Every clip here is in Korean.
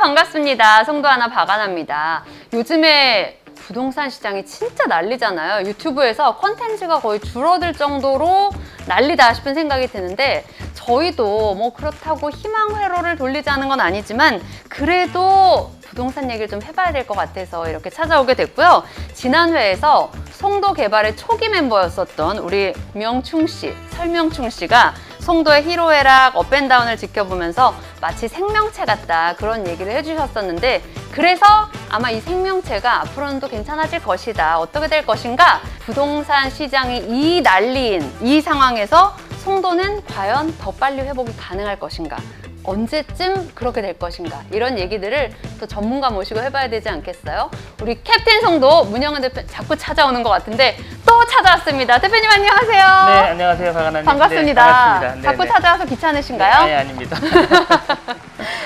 반갑습니다. 송도 하나 박아납니다. 요즘에 부동산 시장이 진짜 난리잖아요. 유튜브에서 콘텐츠가 거의 줄어들 정도로 난리다 싶은 생각이 드는데 저희도 뭐 그렇다고 희망 회로를 돌리자는 건 아니지만 그래도 부동산 얘기를 좀 해봐야 될 것 같아서 이렇게 찾아오게 됐고요. 지난 회에서 송도 개발의 초기 멤버였었던 우리 명충 씨, 설명충 씨가 송도의 희로애락 업앤다운을 지켜보면서 마치 생명체 같다 그런 얘기를 해주셨었는데 그래서 아마 이 생명체가 앞으로는 또 괜찮아질 것이다. 어떻게 될 것인가? 부동산 시장이 이 난리인 이 상황에서 송도는 과연 더 빨리 회복이 가능할 것인가? 언제쯤 그렇게 될 것인가? 이런 얘기들을 또 전문가 모시고 해봐야 되지 않겠어요? 우리 캡틴 송도 문영은 대표 자꾸 찾아오는 것 같은데 또 찾아왔습니다. 대표님 안녕하세요. 네, 안녕하세요. 박아나님. 반갑습니다. 네, 반갑습니다. 자꾸 네, 찾아와서 귀찮으신가요? 네, 아닙니다.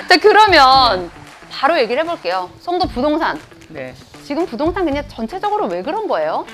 자, 그러면 바로 얘기를 해볼게요. 송도 부동산. 네. 지금 부동산 그냥 전체적으로 왜 그런 거예요?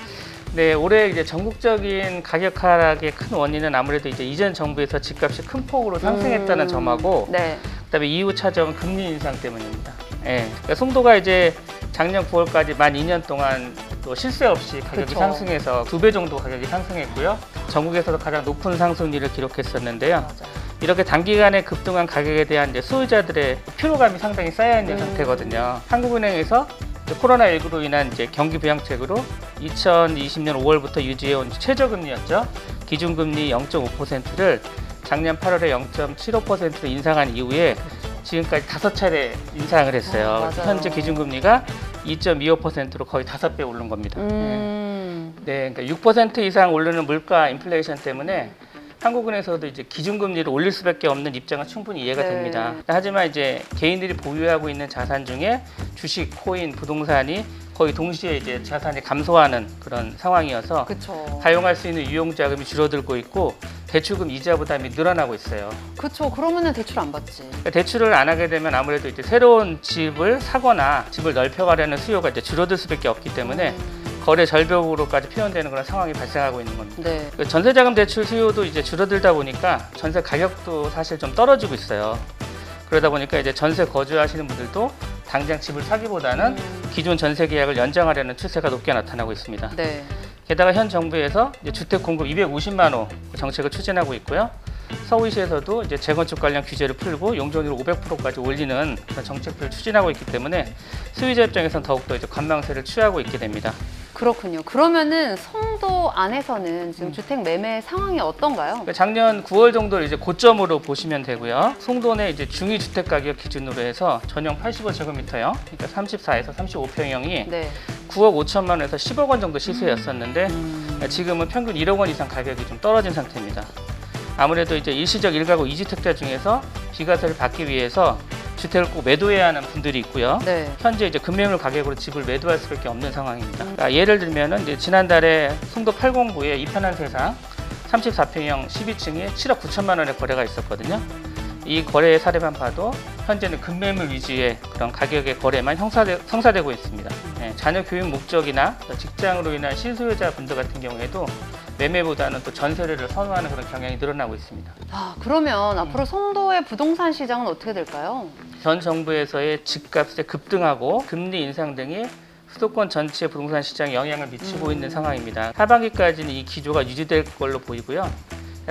네, 올해 이제 전국적인 가격 하락의 큰 원인은 아무래도 이제 이전 정부에서 집값이 큰 폭으로 상승했다는 점하고, 네. 그다음에 이후 찾아온 금리 인상 때문입니다. 네. 그러니까 송도가 이제 작년 9월까지 만 2년 동안 또 실세 없이 가격이 그쵸. 상승해서 2배 정도 가격이 상승했고요. 전국에서도 가장 높은 상승률을 기록했었는데요. 맞아. 이렇게 단기간에 급등한 가격에 대한 이제 소유자들의 피로감이 상당히 쌓여있는 상태거든요. 한국은행에서 코로나19로 인한 이제 경기 부양책으로 2020년 5월부터 유지해온 최저금리였죠. 기준금리 0.5%를 작년 8월에 0.75%로 인상한 이후에 지금까지 5차례 인상을 했어요. 맞아요. 현재 기준금리가 2.25%로 거의 5배 오른 겁니다. 네, 그러니까 6% 이상 오르는 물가 인플레이션 때문에 한국은행에서도 이제 기준금리를 올릴 수밖에 없는 입장은 충분히 이해가 네. 됩니다. 하지만 이제 개인들이 보유하고 있는 자산 중에 주식, 코인, 부동산이 거의 동시에 이제 자산이 감소하는 그런 상황이어서 그쵸. 사용할 수 있는 유용 자금이 줄어들고 있고 대출금 이자 부담이 늘어나고 있어요. 그쵸. 그러면은 대출 안 받지. 그러니까 대출을 안 하게 되면 아무래도 이제 새로운 집을 사거나 집을 넓혀가려는 수요가 이제 줄어들 수밖에 없기 때문에 거래 절벽으로까지 표현되는 그런 상황이 발생하고 있는 겁니다. 네. 그 전세자금 대출 수요도 이제 줄어들다 보니까 전세 가격도 사실 좀 떨어지고 있어요. 그러다 보니까 이제 전세 거주하시는 분들도 당장 집을 사기보다는 기존 전세 계약을 연장하려는 추세가 높게 나타나고 있습니다. 네. 게다가 현 정부에서 이제 주택 공급 250만 호 정책을 추진하고 있고요. 서울시에서도 이제 재건축 관련 규제를 풀고 용적률 500%까지 올리는 그런 정책들을 추진하고 있기 때문에 소유자 입장에서는 더욱더 이제 관망세를 취하고 있게 됩니다. 그렇군요. 그러면은 송도 안에서는 지금 주택 매매 상황이 어떤가요? 그러니까 작년 9월 정도를 이제 고점으로 보시면 되고요. 송도 내 이제 중위 주택 가격 기준으로 해서 전용 85제곱미터형, 그러니까 34에서 35평형이 네. 9억 5천만 원에서 10억 원 정도 시세였었는데 지금은 평균 1억 원 이상 가격이 좀 떨어진 상태입니다. 아무래도 이제 일시적 1가구 2주택자 중에서 비과세를 받기 위해서 주택을 꼭 매도해야 하는 분들이 있고요. 네. 현재 이제 금매물 가격으로 집을 매도할 수밖에 없는 상황입니다. 그러니까 예를 들면은 이제 지난달에 송도 809의 이편한 세상 34평형 12층이 7억 9천만 원의 거래가 있었거든요. 이 거래의 사례만 봐도 현재는 금매물 위주의 그런 가격의 거래만 성사되고 있습니다. 네, 자녀 교육 목적이나 직장으로 인한 실소유자 분들 같은 경우에도 매매보다는 또 전세를 선호하는 그런 경향이 늘어나고 있습니다. 아, 그러면 앞으로 송도의 부동산 시장은 어떻게 될까요? 전 정부에서의 집값의 급등하고 금리 인상 등이 수도권 전체 부동산 시장에 영향을 미치고 있는 상황입니다. 하반기까지는 이 기조가 유지될 걸로 보이고요.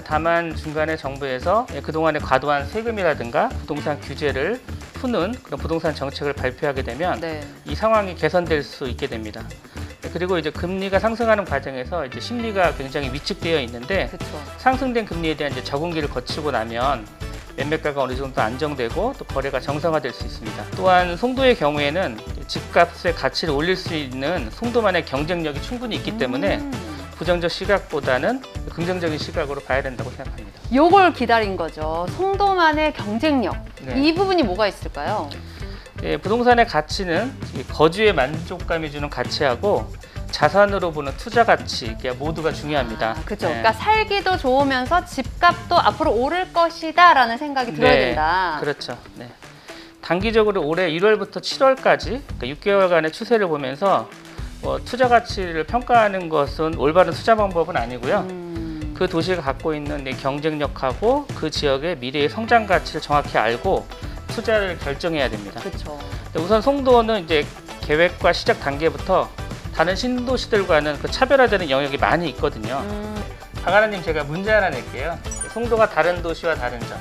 다만 중간에 정부에서 그동안의 과도한 세금이라든가 부동산 규제를 푸는 그런 부동산 정책을 발표하게 되면 네. 이 상황이 개선될 수 있게 됩니다. 그리고 이제 금리가 상승하는 과정에서 이제 심리가 굉장히 위축되어 있는데 그렇죠. 상승된 금리에 대한 이제 적응기를 거치고 나면 매매가가 어느 정도 안정되고 또 거래가 정상화될 수 있습니다. 또한 송도의 경우에는 집값의 가치를 올릴 수 있는 송도만의 경쟁력이 충분히 있기 때문에 부정적 시각보다는 긍정적인 시각으로 봐야 된다고 생각합니다. 요걸 기다린 거죠. 송도만의 경쟁력. 네. 이 부분이 뭐가 있을까요? 예, 부동산의 가치는 이 거주의 만족감이 주는 가치하고 자산으로 보는 투자 가치 이게 모두가 중요합니다. 그렇죠. 네. 그러니까 살기도 좋으면서 집값도 앞으로 오를 것이다라는 생각이 들어야 네, 된다. 그렇죠. 네. 단기적으로 올해 1월부터 7월까지 그러니까 6개월간의 추세를 보면서 투자 가치를 평가하는 것은 올바른 투자 방법은 아니고요. 그 도시가 갖고 있는 경쟁력하고 그 지역의 미래의 성장 가치를 정확히 알고 투자를 결정해야 됩니다. 그렇죠. 우선 송도는 이제 계획과 시작 단계부터 다른 신도시들과는 그 차별화되는 영역이 많이 있거든요. 박아라님 제가 문제 하나 낼게요. 송도가 다른 도시와 다른 점.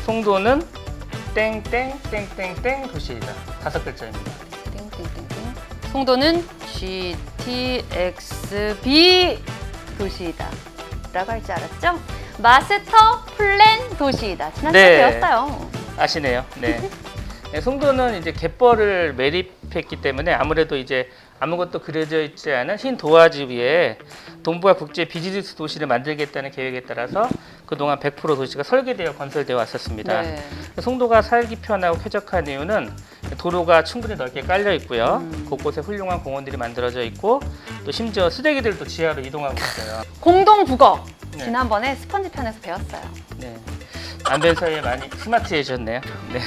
송도는 땡땡땡땡땡 도시이다. 5글자입니다. 땡땡땡땡. 송도는 GTXB 도시이다. 라고 할 줄 알았죠? 마스터 플랜 도시이다. 지난주에 배웠어요. 아시네요. 네. 네, 송도는 이제 갯벌을 매립했기 때문에 아무래도 이제 아무것도 그려져 있지 않은 흰 도화지 위에 동부가 국제 비즈니스 도시를 만들겠다는 계획에 따라서 그동안 100% 도시가 설계되어 건설되어 왔었습니다. 네. 송도가 살기 편하고 쾌적한 이유는 도로가 충분히 넓게 깔려 있고요. 곳곳에 훌륭한 공원들이 만들어져 있고 또 심지어 쓰레기들도 지하로 이동하고 있어요. 공동 국어. 네. 지난번에 스펀지 편에서 배웠어요. 네. 안 뵌 사이에 많이 스마트해졌네요. 네.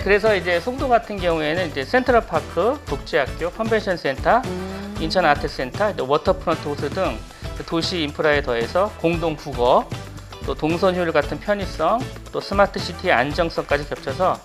그래서 이제 송도 같은 경우에는 이제 센트럴파크, 국제학교, 컨벤션 센터, 인천 아트센터, 워터프런트 호수 등 도시 인프라에 더해서 공동 국어, 또 동선 효율 같은 편의성, 또 스마트 시티의 안정성까지 겹쳐서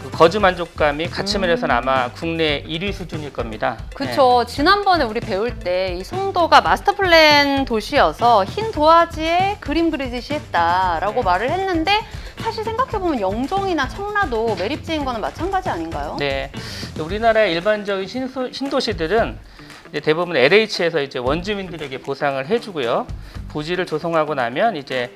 그 거주 만족감이 같이 면에서는 아마 국내 1위 수준일 겁니다. 그렇죠. 지난번에 우리 배울 때 이 송도가 마스터 플랜 도시여서 흰 도화지에 그림 그리듯이 했다라고 말을 했는데 사실 생각해보면 영종이나 청라도 매립지인 거는 마찬가지 아닌가요? 네. 우리나라의 일반적인 신도시들은 이제 대부분 LH에서 이제 원주민들에게 보상을 해주고요. 부지를 조성하고 나면 이제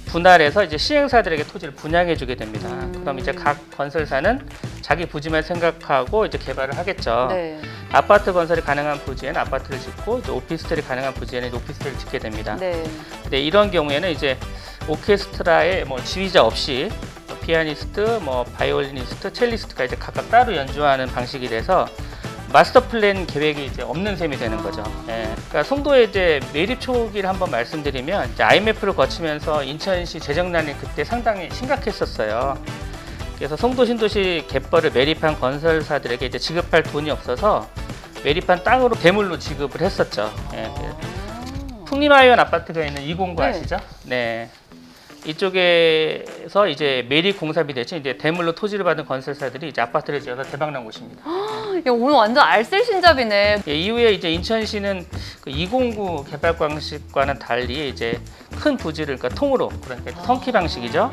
분할해서 이제 시행사들에게 토지를 분양해주게 됩니다. 그럼 이제 각 건설사는 자기 부지만 생각하고 이제 개발을 하겠죠. 네. 아파트 건설이 가능한 부지에는 아파트를 짓고 이제 오피스텔이 가능한 부지에는 오피스텔을 짓게 됩니다. 네. 네, 이런 경우에는 이제 오케스트라의 뭐 지휘자 없이 피아니스트, 뭐 바이올리니스트, 첼리스트가 이제 각각 따로 연주하는 방식이 돼서 마스터 플랜 계획이 이제 없는 셈이 되는 거죠. 예. 그러니까 송도의 이제 매립 초기를 한번 말씀드리면 이제 IMF를 거치면서 인천시 재정난이 그때 상당히 심각했었어요. 그래서 송도 신도시 갯벌을 매립한 건설사들에게 이제 지급할 돈이 없어서 매립한 땅으로 대물로 지급을 했었죠. 예. 풍림하이원 아파트가 있는 209 네. 아시죠? 네. 이쪽에서 이제 매립 공사비 대신 이제 대물로 토지를 받은 건설사들이 이제 아파트를 지어서 대박난 곳입니다. 야, 오늘 완전 알쓸신잡이네. 예, 이후에 이제 인천시는 그 209 개발 방식과는 달리 이제 큰 부지를 그러니까 통으로 그러니까 성키 방식이죠.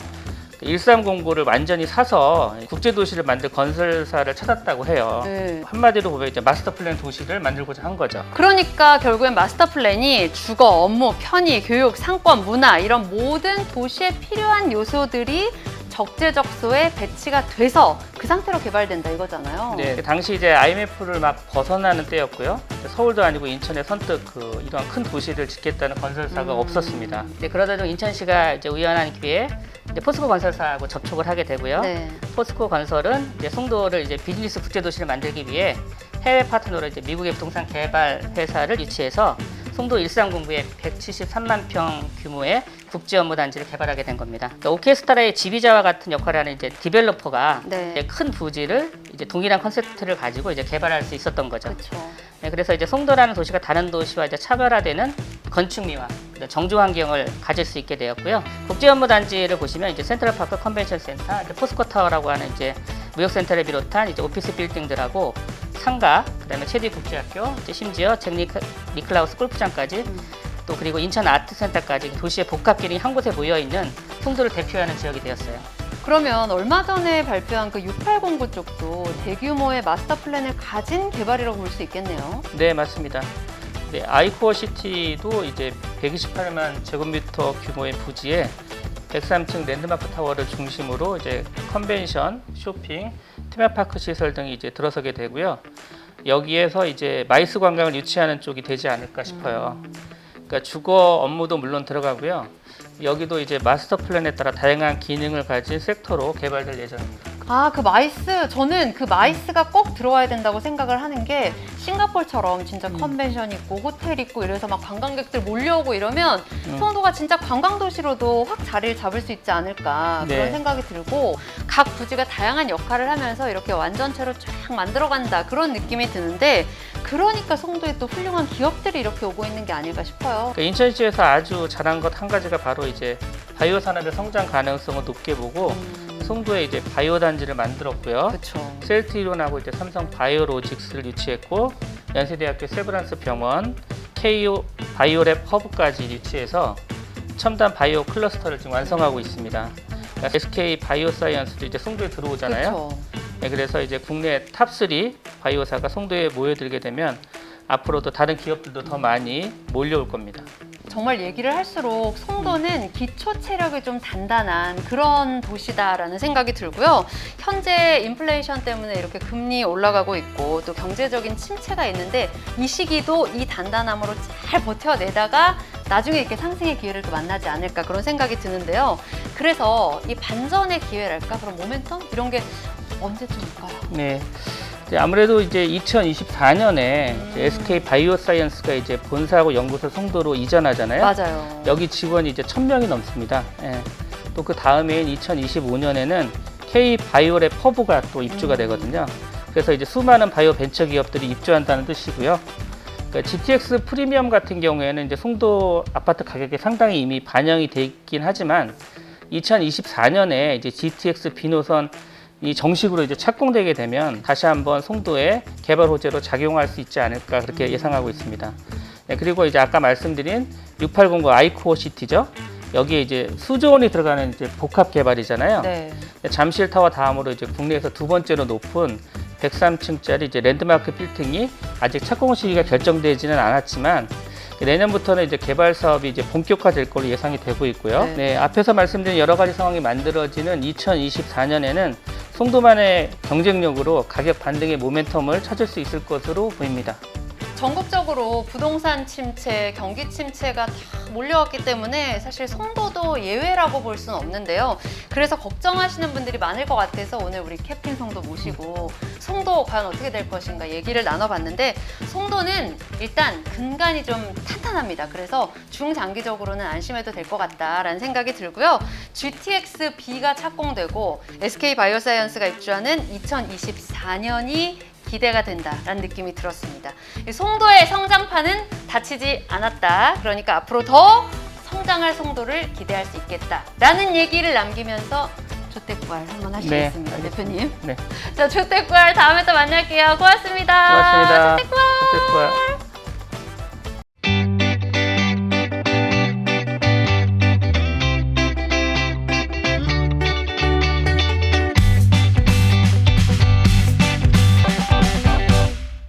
1309를 완전히 사서 국제도시를 만들 건설사를 찾았다고 해요. 네. 한마디로 보면 이제 마스터 플랜 도시를 만들고자 한 거죠. 그러니까 결국엔 마스터 플랜이 주거, 업무, 편의, 교육, 상권, 문화 이런 모든 도시에 필요한 요소들이 적재적소에 배치가 돼서 그 상태로 개발된다 이거잖아요. 네, 당시 이제 IMF를 막 벗어나는 때였고요. 서울도 아니고 인천에 선뜻 그 이런 큰 도시를 짓겠다는 건설사가 없었습니다. 네, 그러다 중 인천시가 이제 우연한 기회에 이제 포스코 건설사하고 접촉을 하게 되고요. 네. 포스코 건설은 이제 송도를 이제 비즈니스 국제 도시를 만들기 위해 해외 파트너로 이제 미국의 부동산 개발 회사를 유치해서 송도 1309에 173만 평 규모의 국제 업무 단지를 개발하게 된 겁니다. 그러니까 오케스트라의 지휘자와 같은 역할을 하는 이제 디벨로퍼가 네. 이제 큰 부지를 이제 동일한 컨셉트를 가지고 이제 개발할 수 있었던 거죠. 그렇죠. 네, 그래서 이제 송도라는 도시가 다른 도시와 이제 차별화되는 건축미와 정주 환경을 가질 수 있게 되었고요. 국제 업무 단지를 보시면 이제 센트럴파크 컨벤션 센터, 이제 포스코 타워라고 하는 이제 무역센터를 비롯한 이제 오피스 빌딩들하고 상가, 그다음에 체디 국제학교, 이제 심지어 잭 니클라우스 골프장까지 또 그리고 인천 아트센터까지 도시의 복합기능이 한 곳에 모여 있는 송도를 대표하는 지역이 되었어요. 그러면 얼마 전에 발표한 그 6809 쪽도 대규모의 마스터 플랜을 가진 개발이라고 볼 수 있겠네요. 네, 맞습니다. 네, 아이코어 시티도 이제 128만 제곱미터 규모의 부지에 103층 랜드마크 타워를 중심으로 이제 컨벤션, 쇼핑, 테마파크 시설 등이 이제 들어서게 되고요. 여기에서 이제 마이스 관광을 유치하는 쪽이 되지 않을까 싶어요. 그러니까 주거 업무도 물론 들어가고요. 여기도 이제 마스터 플랜에 따라 다양한 기능을 가진 섹터로 개발될 예정입니다. 아, 그 마이스. 저는 그 마이스가 꼭 들어와야 된다고 생각을 하는 게 싱가포르처럼 진짜 컨벤션 있고 호텔 있고 이래서 막 관광객들 몰려오고 이러면 송도가 진짜 관광도시로도 확 자리를 잡을 수 있지 않을까 그런 네. 생각이 들고 각 부지가 다양한 역할을 하면서 이렇게 완전체로 쫙 만들어간다 그런 느낌이 드는데 그러니까 송도에 또 훌륭한 기업들이 이렇게 오고 있는 게 아닐까 싶어요. 그러니까 인천시에서 아주 잘한 것 한 가지가 바로 이제 바이오 산업의 성장 가능성을 높게 보고 송도에 이제 바이오 단지를 만들었고요. 그렇죠. 셀트이론하고 이제 삼성 바이오로직스를 유치했고 연세대학교 세브란스 병원, KO 바이오랩 허브까지 유치해서 첨단 바이오 클러스터를 지금 완성하고 있습니다. 그러니까 SK 바이오사이언스도 이제 송도에 들어오잖아요. 그렇죠. 네, 그래서 이제 국내 탑3 바이오사가 송도에 모여들게 되면 앞으로도 다른 기업들도 더 많이 몰려올 겁니다. 정말 얘기를 할수록 송도는 기초 체력이 좀 단단한 그런 도시다라는 생각이 들고요. 현재 인플레이션 때문에 이렇게 금리 올라가고 있고 또 경제적인 침체가 있는데 이 시기도 이 단단함으로 잘 버텨내다가 나중에 이렇게 상승의 기회를 또 만나지 않을까 그런 생각이 드는데요. 그래서 이 반전의 기회랄까 그런 모멘텀 이런 게 언제쯤 올까요? 네. 아무래도 이제 2024년에 SK 바이오사이언스가 이제 본사하고 연구소 송도로 이전하잖아요. 맞아요. 여기 직원이 이제 1,000명이 넘습니다. 예. 또 그 다음해인 2025년에는 K 바이오랩 허브가 또 입주가 되거든요. 그래서 이제 수많은 바이오 벤처 기업들이 입주한다는 뜻이고요. 그러니까 GTX 프리미엄 같은 경우에는 이제 송도 아파트 가격에 상당히 이미 반영이 돼 있긴 하지만 2024년에 이제 GTX B노선 이 정식으로 이제 착공되게 되면 다시 한번 송도에 개발 호재로 작용할 수 있지 않을까 그렇게 예상하고 있습니다. 네, 그리고 이제 아까 말씀드린 6809 아이코어 시티죠. 여기에 이제 수조 원이 들어가는 이제 복합 개발이잖아요. 네. 잠실 타워 다음으로 이제 국내에서 두 번째로 높은 103층짜리 이제 랜드마크 빌딩이 아직 착공 시기가 결정되지는 않았지만 내년부터는 이제 개발 사업이 이제 본격화될 걸로 예상이 되고 있고요. 네. 네, 앞에서 말씀드린 여러 가지 상황이 만들어지는 2024년에는 송도만의 경쟁력으로 가격 반등의 모멘텀을 찾을 수 있을 것으로 보입니다. 전국적으로 부동산 침체, 경기 침체가 다 몰려왔기 때문에 사실 송도도 예외라고 볼 수는 없는데요. 그래서 걱정하시는 분들이 많을 것 같아서 오늘 우리 캡틴 송도 모시고 송도 과연 어떻게 될 것인가 얘기를 나눠봤는데 송도는 일단 근간이 좀 탄탄합니다. 그래서 중장기적으로는 안심해도 될 것 같다라는 생각이 들고요. GTX B가 착공되고 SK 바이오사이언스가 입주하는 2024년이 기대가 된다라는 느낌이 들었습니다. 이 송도의 성장판은 닫히지 않았다. 그러니까 앞으로 더 성장할 송도를 기대할 수 있겠다라는 얘기를 남기면서 조태구알 한번 하시겠습니다, 네, 대표님. 네. 자, 조태구알 다음에 또 만날게요. 고맙습니다. 고맙습니다. 조태구알.